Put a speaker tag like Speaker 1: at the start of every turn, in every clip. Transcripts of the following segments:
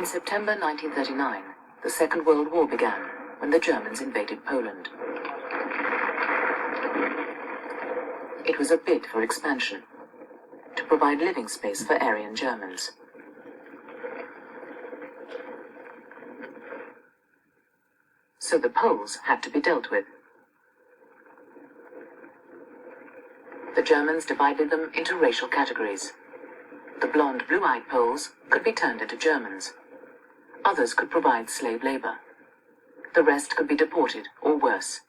Speaker 1: In September 1939, the Second World War began when the Germans invaded Poland. It was a bid for expansion, to provide living space for Aryan Germans. So the Poles had to be dealt with. The Germans divided them into racial categories. The blonde, blue-eyed Poles could be turned into Germans. Others could provide slave labor. The rest could be deported, or worse,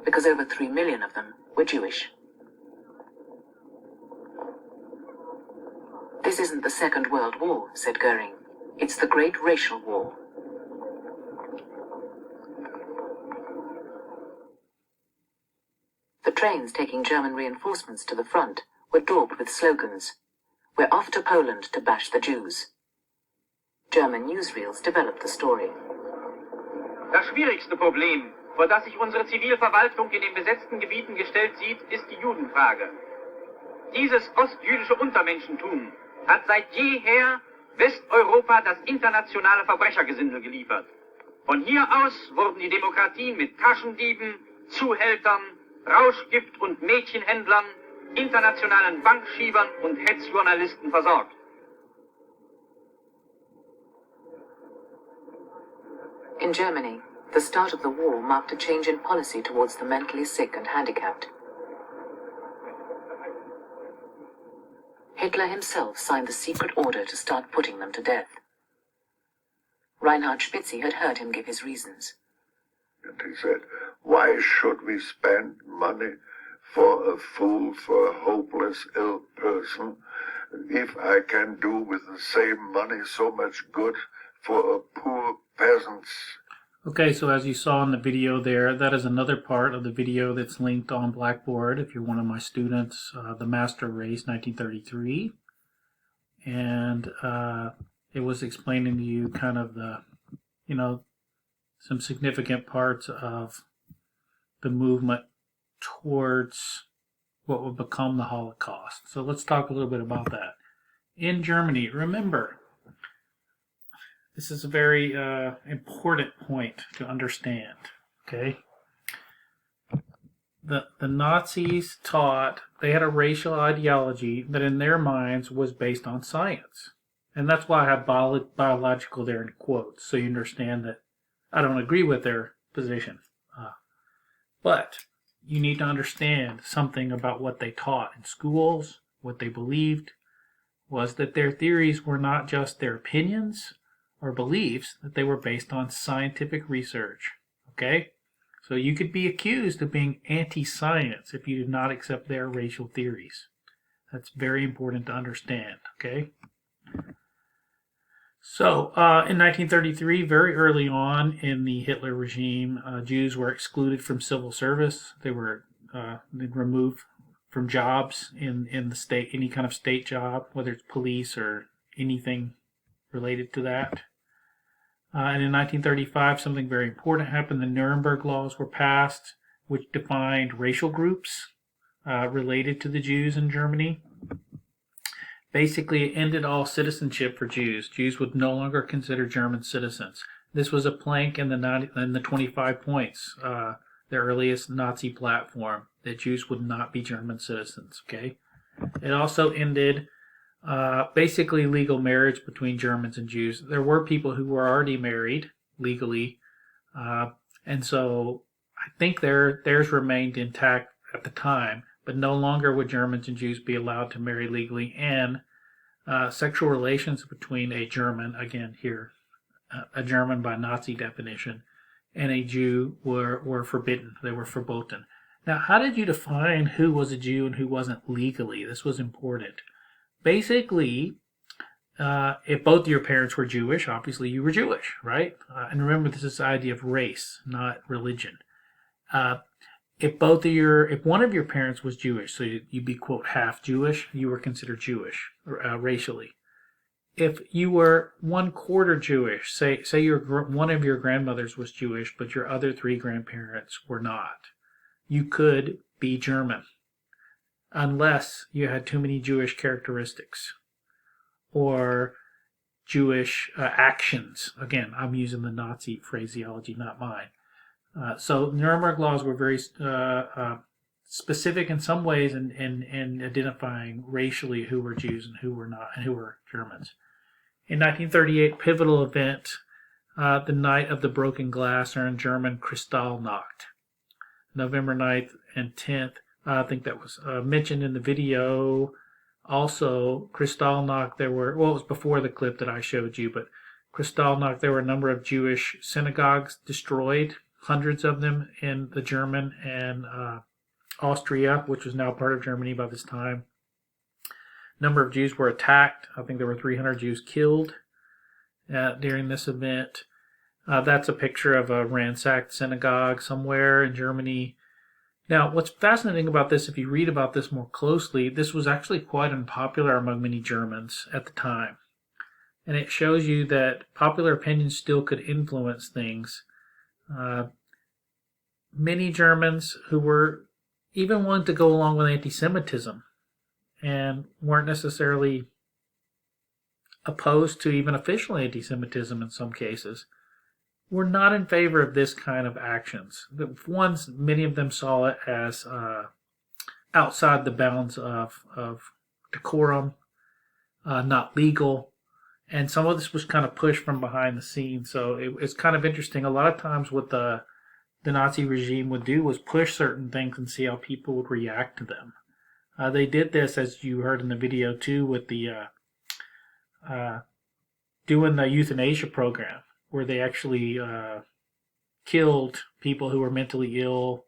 Speaker 1: because over 3 million of them were Jewish. This isn't the Second World War, said Goering. It's the Great Racial War. The trains taking German reinforcements to the front were daubed with slogans. We're off to Poland to bash the Jews. German newsreels developed the story.
Speaker 2: Das schwierigste Problem, vor das sich unsere Zivilverwaltung in den besetzten Gebieten gestellt sieht, ist die Judenfrage. Dieses ostjüdische Untermenschentum hat seit jeher Westeuropa das internationale Verbrechergesindel geliefert. Von hier aus wurden die Demokratien mit Taschendieben, Zuhältern, Rauschgift- und Mädchenhändlern, internationalen Bankschiebern und Hetzjournalisten versorgt.
Speaker 1: In Germany, the start of the war marked a change in policy towards the mentally sick and handicapped. Hitler himself signed the secret order to start putting them to death. Reinhard Spitzi had heard him give his reasons.
Speaker 3: And he said, why should we spend money for a fool, for a hopeless, ill person, if I can do with the same money so much good for a poor peasants?
Speaker 4: Okay, so as you saw in the video there, that is another part of the video that's linked on Blackboard if you're one of my students, The Master Race 1933. And it was explaining to you kind of the, some significant parts of the movement towards what would become the Holocaust. So let's talk a little bit about that. In Germany, remember, this is a very important point to understand, okay? The Nazis taught, they had a racial ideology that in their minds was based on science. And that's why I have biological there in quotes, so you understand that I don't agree with their position. But you need to understand something about what they taught in schools, what they believed, was that their theories were not just their opinions or beliefs, that they were based on scientific research. Okay? So you could be accused of being anti-science if you did not accept their racial theories. That's very important to understand. Okay? So, in 1933, very early on in the Hitler regime, Jews were excluded from civil service. They were removed from jobs in the state, any kind of state job, whether it's police or anything related to that. And in 1935, something very important happened. The Nuremberg laws were passed, which defined racial groups related to the Jews in Germany. Basically, it ended all citizenship for Jews. Jews would no longer consider German citizens. This was a plank in the 25 points, the earliest Nazi platform, that Jews would not be German citizens. Okay, it also ended basically legal marriage between Germans and Jews. There were people who were already married legally, and so I think theirs remained intact at the time. But no longer would Germans and Jews be allowed to marry legally, and sexual relations between a German, again here, a German by Nazi definition, and a Jew were forbidden. They were verboten. Now, how did you define who was a Jew and who wasn't legally? This was important. Basically, if both your parents were Jewish, obviously you were Jewish, right? And remember, this is the idea of race, not religion. If one of your parents was Jewish, so you'd be, quote, half Jewish, you were considered Jewish racially. If you were 1/4 Jewish, say one of your grandmothers was Jewish, but your other 3 grandparents were not, you could be German, unless you had too many Jewish characteristics, or Jewish actions. Again, I'm using the Nazi phraseology, not mine. So Nuremberg laws were very specific in some ways in identifying racially who were Jews and who were not, and who were Germans. In 1938, pivotal event, the Night of the Broken Glass, or in German, Kristallnacht. November 9th and 10th. I think that was mentioned in the video. Also, Kristallnacht, it was before the clip that I showed you, but Kristallnacht, there were a number of Jewish synagogues destroyed, hundreds of them in the German and Austria, which was now part of Germany by this time. A number of Jews were attacked. I think there were 300 Jews killed during this event. That's a picture of a ransacked synagogue somewhere in Germany. Now, what's fascinating about this, if you read about this more closely, this was actually quite unpopular among many Germans at the time. And it shows you that popular opinion still could influence things. Many Germans who were even willing to go along with anti-Semitism and weren't necessarily opposed to even official anti-Semitism in some cases, were not in favor of this kind of actions. Many of them saw it as outside the bounds of decorum, not legal, and some of this was kind of pushed from behind the scenes. So it's kind of interesting. A lot of times what the Nazi regime would do was push certain things and see how people would react to them. They did this, as you heard in the video too, with the doing the euthanasia program, where they actually killed people who were mentally ill.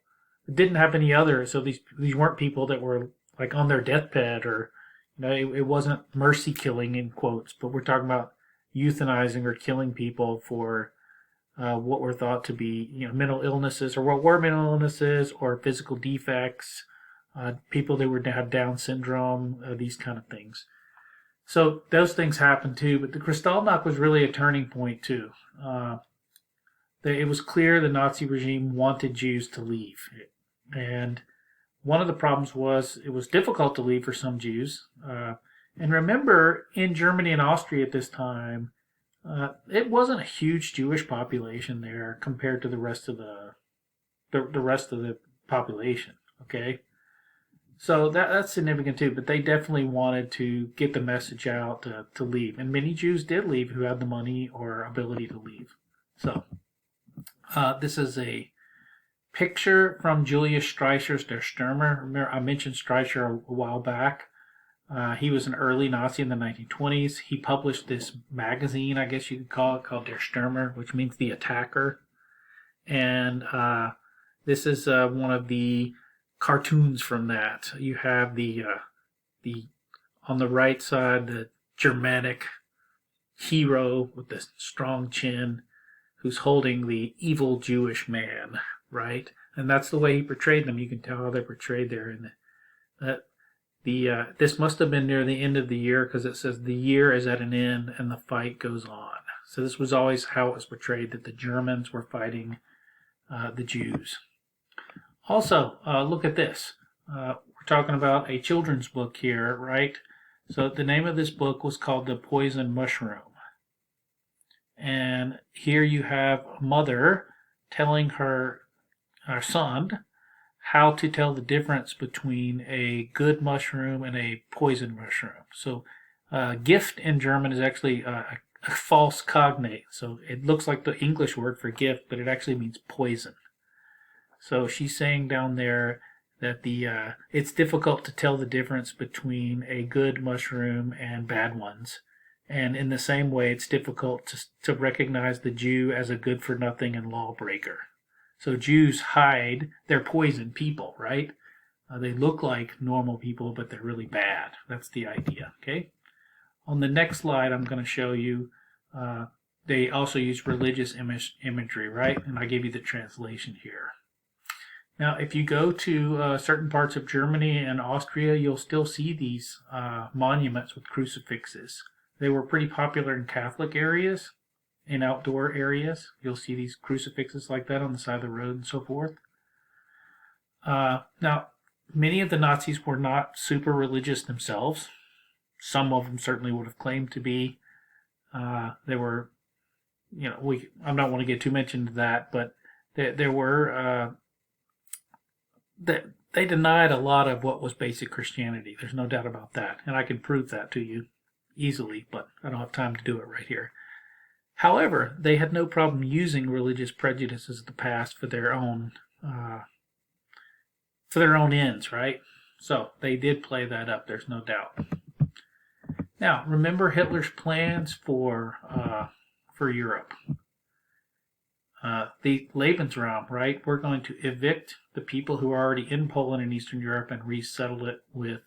Speaker 4: It didn't have any other, so these weren't people that were like on their deathbed, or it wasn't mercy killing in quotes, but we're talking about euthanizing or killing people for what were thought to be mental illnesses, or what were mental illnesses, or physical defects, people that had Down syndrome, these kind of things. So those things happened too, but the Kristallnacht was really a turning point too. It was clear the Nazi regime wanted Jews to leave. And one of the problems was it was difficult to leave for some Jews. And remember, in Germany and Austria at this time, it wasn't a huge Jewish population there compared to the rest of the population. Okay, so that's significant too. But they definitely wanted to get the message out to leave, and many Jews did leave who had the money or ability to leave. So this is a picture from Julius Streicher's Der Stürmer. Remember, I mentioned Streicher a while back. He was an early Nazi in the 1920s. He published this magazine, I guess you could call it, called Der Stürmer, which means the attacker. And this is one of the cartoons from that. You have the on the right side, the Germanic hero with the strong chin, who's holding the evil Jewish man, right? And that's the way he portrayed them. You can tell how they're portrayed there. This must have been near the end of the year, because it says the year is at an end and the fight goes on. So this was always how it was portrayed, that the Germans were fighting the Jews. Also, look at this. We're talking about a children's book here, right? So the name of this book was called The Poison Mushroom. And here you have a mother telling her son how to tell the difference between a good mushroom and a poison mushroom. So gift in German is actually a false cognate. So it looks like the English word for gift, but it actually means poison. So she's saying down there that it's difficult to tell the difference between a good mushroom and bad ones. And in the same way, it's difficult to recognize the Jew as a good-for-nothing and lawbreaker. So Jews hide, they're poison people, right? They look like normal people, but they're really bad. That's the idea, okay? On the next slide, I'm going to show you, they also use religious imagery, right? And I gave you the translation here. Now, if you go to certain parts of Germany and Austria, you'll still see these monuments with crucifixes. They were pretty popular in Catholic areas, in outdoor areas. You'll see these crucifixes like that on the side of the road and so forth. Now, many of the Nazis were not super religious themselves. Some of them certainly would have claimed to be. There were, I'm not want to get too much into that, but there were that they denied a lot of what was basic Christianity. There's no doubt about that, and I can prove that to you easily, but I don't have time to do it right here. However, they had no problem using religious prejudices of the past for their own ends, right? So they did play that up. There's no doubt. Now, remember Hitler's plans for Europe. The Lebensraum, right? We're going to evict the people who are already in Poland and Eastern Europe and resettle it with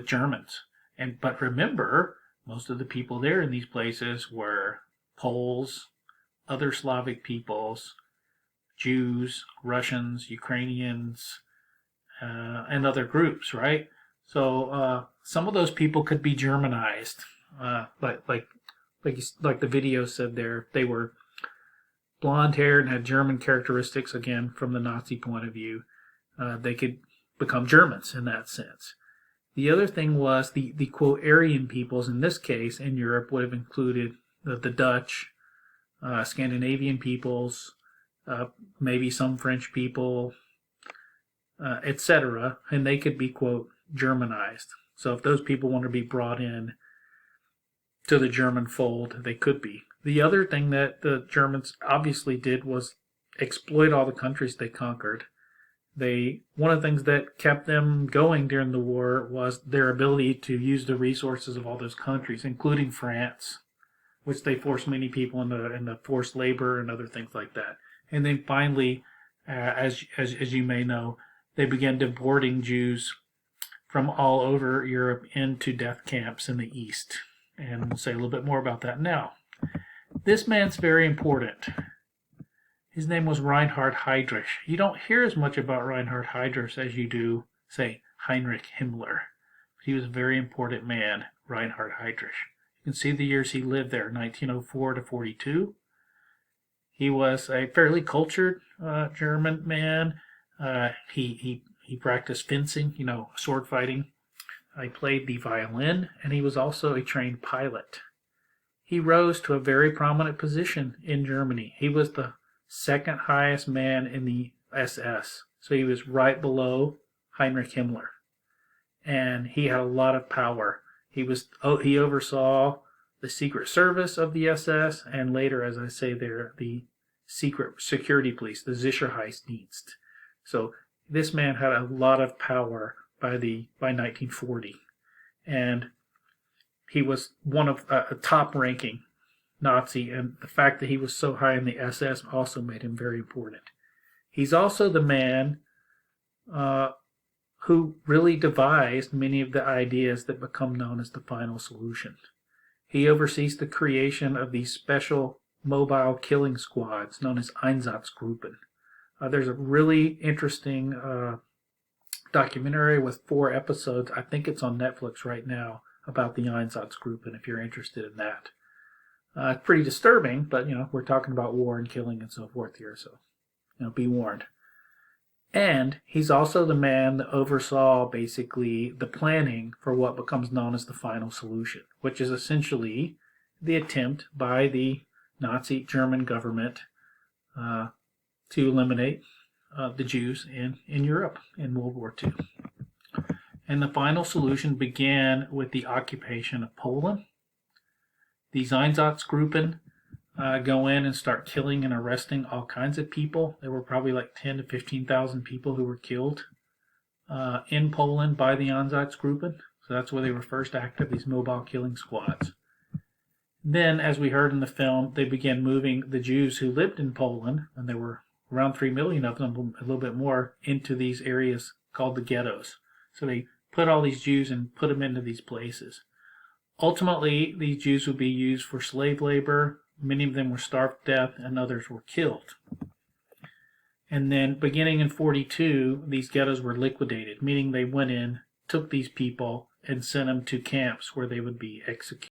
Speaker 4: Germans. But remember, most of the people there in these places were Poles, other Slavic peoples, Jews, Russians, Ukrainians, and other groups, right? So some of those people could be Germanized, like the video said there. They were blonde-haired and had German characteristics, again, from the Nazi point of view. They could become Germans in that sense. The other thing was the quote, Aryan peoples, in this case, in Europe, would have included the Dutch, Scandinavian peoples, maybe some French people, etc., and they could be, quote, Germanized. So if those people want to be brought in to the German fold, they could be. The other thing that the Germans obviously did was exploit all the countries they conquered. One of the things that kept them going during the war was their ability to use the resources of all those countries, including France, which they forced many people into forced labor and other things like that. And then finally, as you may know, they began deporting Jews from all over Europe into death camps in the East. And we'll say a little bit more about that now. This man's very important. His name was Reinhard Heydrich. You don't hear as much about Reinhard Heydrich as you do, say, Heinrich Himmler. But he was a very important man, Reinhard Heydrich. You can see the years he lived there, 1904 to 42. He was a fairly cultured German man. He practiced fencing, sword fighting. He played the violin, and he was also a trained pilot. He rose to a very prominent position in Germany. He was the second highest man in the SS. So he was right below Heinrich Himmler. And he had a lot of power. He oversaw the Secret Service of the SS, and later, as I say there, the secret security police, the Sicherheitsdienst. So this man had a lot of power by 1940. And he was one of a top-ranking Nazi, and the fact that he was so high in the SS also made him very important. He's also the man who really devised many of the ideas that become known as the final solution. He oversees the creation of these special mobile killing squads known as Einsatzgruppen. There's a really interesting documentary with 4 episodes. I think it's on Netflix right now about the Einsatzgruppen, if you're interested in that. It's pretty disturbing, but, we're talking about war and killing and so forth here, so, be warned. And he's also the man that oversaw, basically, the planning for what becomes known as the final solution, which is essentially the attempt by the Nazi German government to eliminate the Jews in Europe in World War II. And the final solution began with the occupation of Poland. These Einsatzgruppen go in and start killing and arresting all kinds of people. There were probably like 10 to 15,000 people who were killed in Poland by the Einsatzgruppen. So that's where they were first active, these mobile killing squads. Then, as we heard in the film, they began moving the Jews who lived in Poland, and there were around 3 million of them, a little bit more, into these areas called the ghettos. So they put all these Jews and put them into these places. Ultimately, these Jews would be used for slave labor. Many of them were starved to death, and others were killed. And then, beginning in 42, these ghettos were liquidated, meaning they went in, took these people, and sent them to camps where they would be executed.